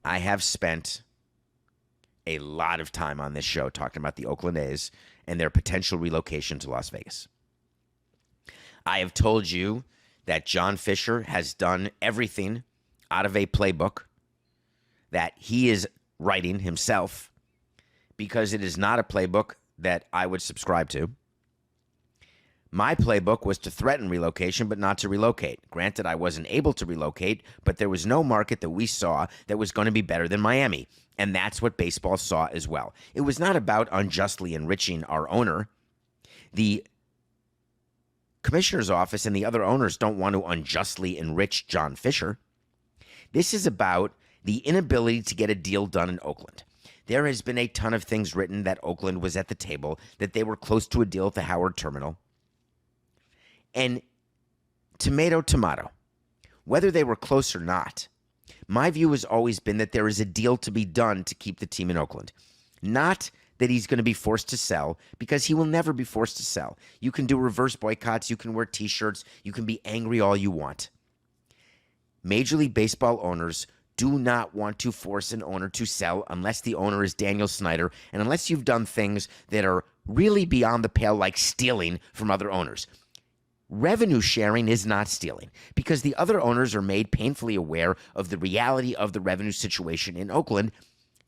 I have spent a lot of time on this show talking about the Oakland A's and their potential relocation to Las Vegas. I have told you that John Fisher has done everything out of a playbook that he is writing himself because it is not a playbook that I would subscribe to. My playbook was to threaten relocation, but not to relocate. Granted, I wasn't able to relocate, but there was no market that we saw that was going to be better than Miami. And that's what baseball saw as well. It was not about unjustly enriching our owner. The commissioner's office and the other owners don't want to unjustly enrich John Fisher. This is about the inability to get a deal done in Oakland. There has been a ton of things written that Oakland was at the table, that they were close to a deal at the Howard Terminal. And tomato, whether they were close or not, my view has always been that there is a deal to be done to keep the team in Oakland. Not that he's going to be forced to sell, because he will never be forced to sell. You can do reverse boycotts. You can wear T-shirts. You can be angry all you want. Major League Baseball owners do not want to force an owner to sell unless the owner is Daniel Snyder and unless you've done things that are really beyond the pale, like stealing from other owners. Revenue sharing is not stealing because the other owners are made painfully aware of the reality of the revenue situation in Oakland.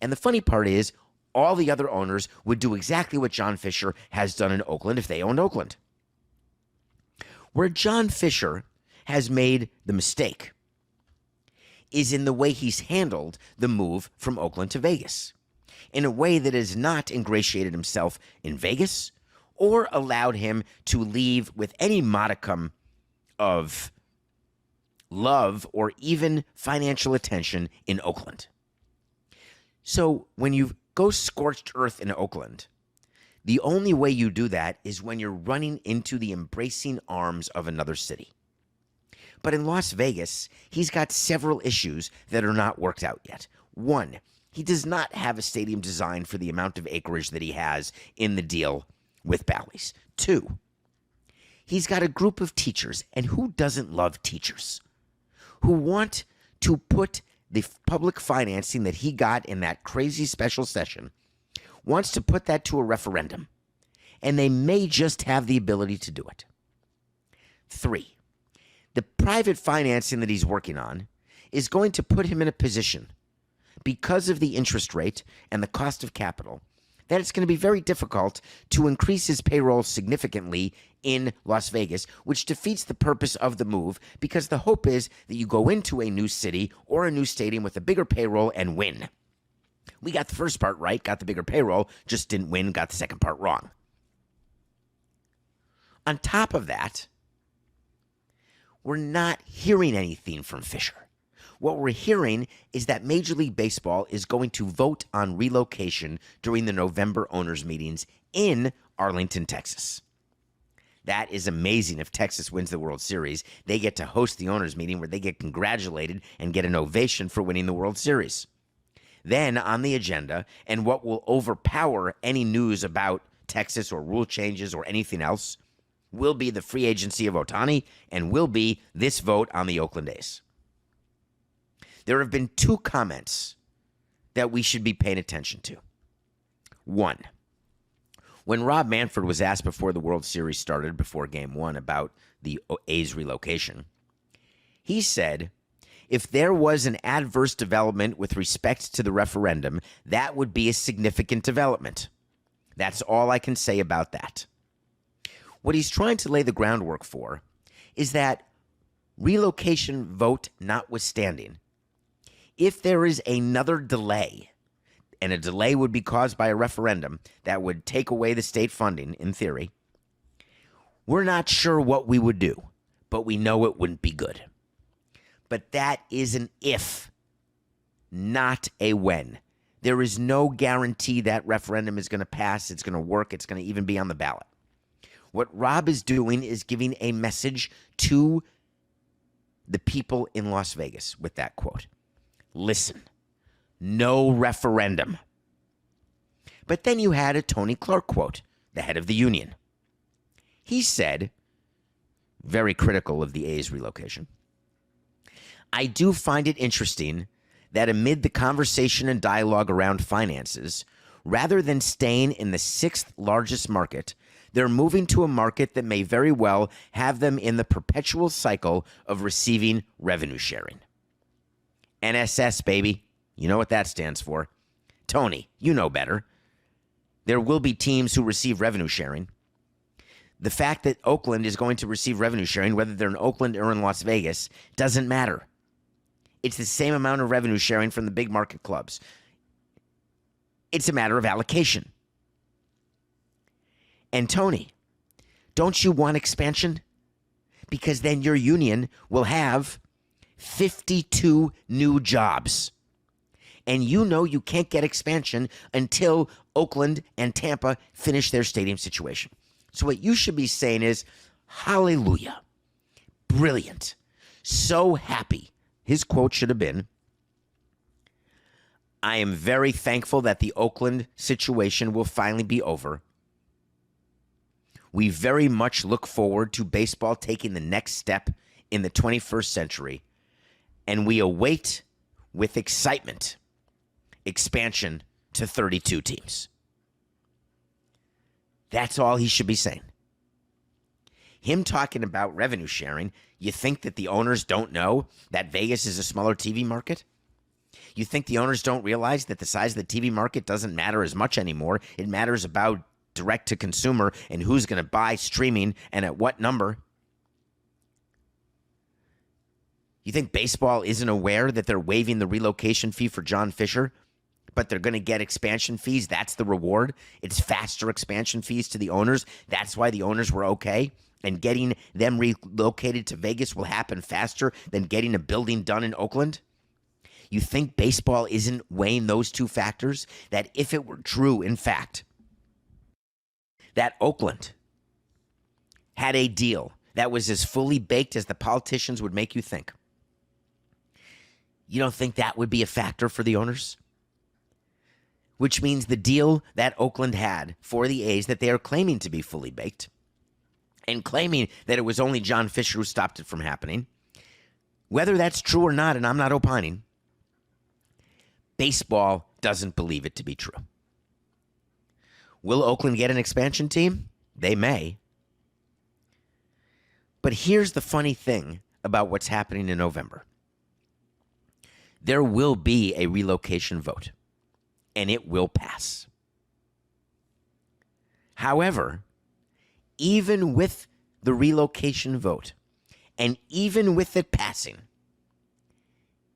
And the funny part is all the other owners would do exactly what John Fisher has done in Oakland if they owned Oakland. Where John Fisher has made the mistake is in the way he's handled the move from Oakland to Vegas, in a way that has not ingratiated himself in Vegas or allowed him to leave with any modicum of love or even financial attention in Oakland. So when you go scorched earth in Oakland, the only way you do that is when you're running into the embracing arms of another city. But in Las Vegas, he's got several issues that are not worked out yet. One, he does not have a stadium designed for the amount of acreage that he has in the deal with Bally's. Two, he's got a group of teachers, and who doesn't love teachers, who want to put the public financing that he got in that crazy special session, wants to put that to a referendum, and they may just have the ability to do it. Three, the private financing that he's working on is going to put him in a position, because of the interest rate and the cost of capital, that it's going to be very difficult to increase his payroll significantly in Las Vegas, which defeats the purpose of the move, because the hope is that you go into a new city or a new stadium with a bigger payroll and win. We got the first part right, got the bigger payroll, just didn't win, got the second part wrong. On top of that, we're not hearing anything from Fisher. What we're hearing is that Major League Baseball is going to vote on relocation during the November owners' meetings in Arlington, Texas. That is amazing. If Texas wins the World Series, they get to host the owners' meeting where they get congratulated and get an ovation for winning the World Series. Then on the agenda, and what will overpower any news about Texas or rule changes or anything else, will be the free agency of Ohtani and will be this vote on the Oakland A's. There have been two comments that we should be paying attention to. One, when Rob Manfred was asked before the World Series started, before Game 1, about the A's relocation, he said, if there was an adverse development with respect to the referendum, that would be a significant development. That's all I can say about that. What he's trying to lay the groundwork for is that relocation vote notwithstanding, if there is another delay, and a delay would be caused by a referendum that would take away the state funding, in theory, we're not sure what we would do, but we know it wouldn't be good. But that is an if, not a when. There is no guarantee that referendum is going to pass, it's going to work, it's going to even be on the ballot. What Rob is doing is giving a message to the people in Las Vegas with that quote. Listen, no referendum. But then you had a Tony Clark quote, the head of the union. He said, very critical of the A's relocation, I do find it interesting that amid the conversation and dialogue around finances, rather than staying in the sixth largest market, they're moving to a market that may very well have them in the perpetual cycle of receiving revenue sharing. NSS, baby. You know what that stands for. Tony, you know better. There will be teams who receive revenue sharing. The fact that Oakland is going to receive revenue sharing, whether they're in Oakland or in Las Vegas, doesn't matter. It's the same amount of revenue sharing from the big market clubs. It's a matter of allocation. And Tony, don't you want expansion? Because then your union will have 52 new jobs. And you know you can't get expansion until Oakland and Tampa finish their stadium situation. So what you should be saying is, hallelujah, brilliant, so happy. His quote should have been, I am very thankful that the Oakland situation will finally be over. We very much look forward to baseball taking the next step in the 21st century, and we await with excitement expansion to 32 teams. That's all he should be saying. Him talking about revenue sharing, you think that the owners don't know that Vegas is a smaller TV market? You think the owners don't realize that the size of the TV market doesn't matter as much anymore? It matters about direct to consumer and who's going to buy streaming and at what number. You think baseball isn't aware that they're waiving the relocation fee for John Fisher, but they're going to get expansion fees? That's the reward. It's faster expansion fees to the owners. That's why the owners were okay. And getting them relocated to Vegas will happen faster than getting a building done in Oakland? You think baseball isn't weighing those two factors? That if it were true, in fact, that Oakland had a deal that was as fully baked as the politicians would make you think, you don't think that would be a factor for the owners? Which means the deal that Oakland had for the A's that they are claiming to be fully baked and claiming that it was only John Fisher who stopped it from happening, whether that's true or not, and I'm not opining, baseball doesn't believe it to be true. Will Oakland get an expansion team? They may. But here's the funny thing about what's happening in November. There will be a relocation vote, and it will pass. However, even with the relocation vote, and even with it passing,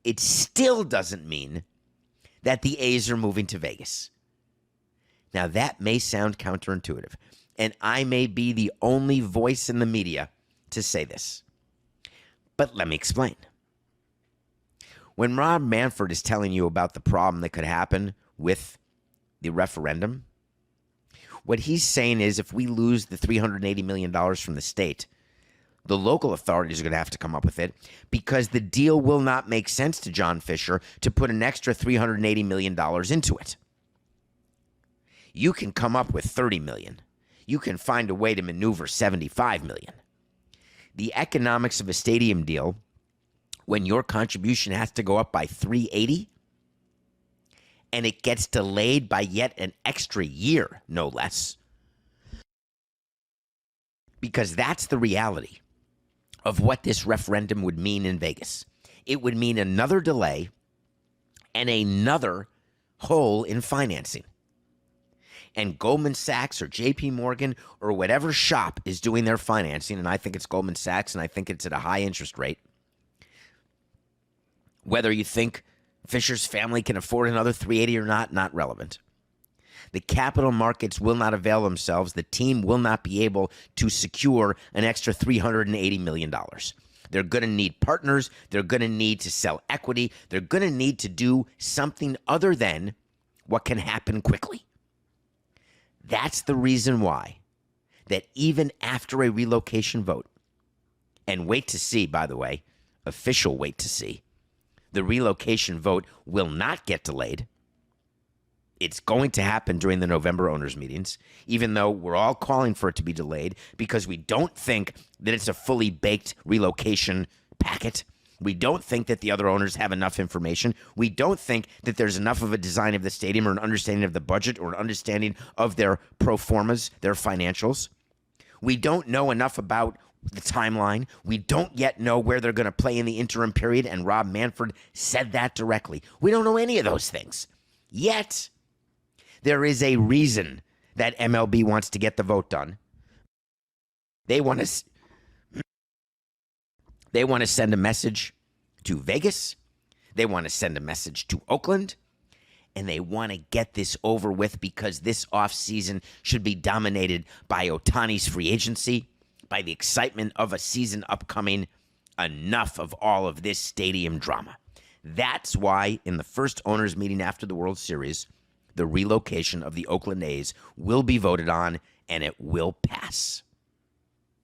it still doesn't mean that the A's are moving to Vegas. Now, that may sound counterintuitive, and I may be the only voice in the media to say this. But let me explain. When Rob Manfred is telling you about the problem that could happen with the referendum, what he's saying is if we lose the $380 million from the state, the local authorities are going to have to come up with it because the deal will not make sense to John Fisher to put an extra $380 million into it. You can come up with $30 million. You can find a way to maneuver $75 million. The economics of a stadium deal, when your contribution has to go up by $380 and it gets delayed by yet an extra year, no less, because that's the reality of what this referendum would mean in Vegas. It would mean another delay and another hole in financing. And Goldman Sachs or JP Morgan or whatever shop is doing their financing, and I think it's Goldman Sachs and I think it's at a high interest rate. Whether you think Fisher's family can afford another $380 or not relevant. The capital markets will not avail themselves. The team will not be able to secure an extra $380 million. They're going to need partners. They're going to need to sell equity. They're going to need to do something other than what can happen quickly. That's the reason why that even after a relocation vote, and wait to see, by the way, official wait to see, the relocation vote will not get delayed. It's going to happen during the November owners' meetings, even though we're all calling for it to be delayed because we don't think that it's a fully baked relocation packet. We don't think that the other owners have enough information. We don't think that there's enough of a design of the stadium or an understanding of the budget or an understanding of their pro formas, their financials. We don't know enough about the timeline. We don't yet know where they're going to play in the interim period, and Rob Manfred said that directly. We don't know any of those things. Yet, there is a reason that MLB wants to get the vote done. They want to send a message to Vegas. They want to send a message to Oakland. And they want to get this over with because this offseason should be dominated by Ohtani's free agency, by the excitement of a season upcoming. Enough of all of this stadium drama. That's why in the first owners meeting after the World Series, the relocation of the Oakland A's will be voted on and it will pass.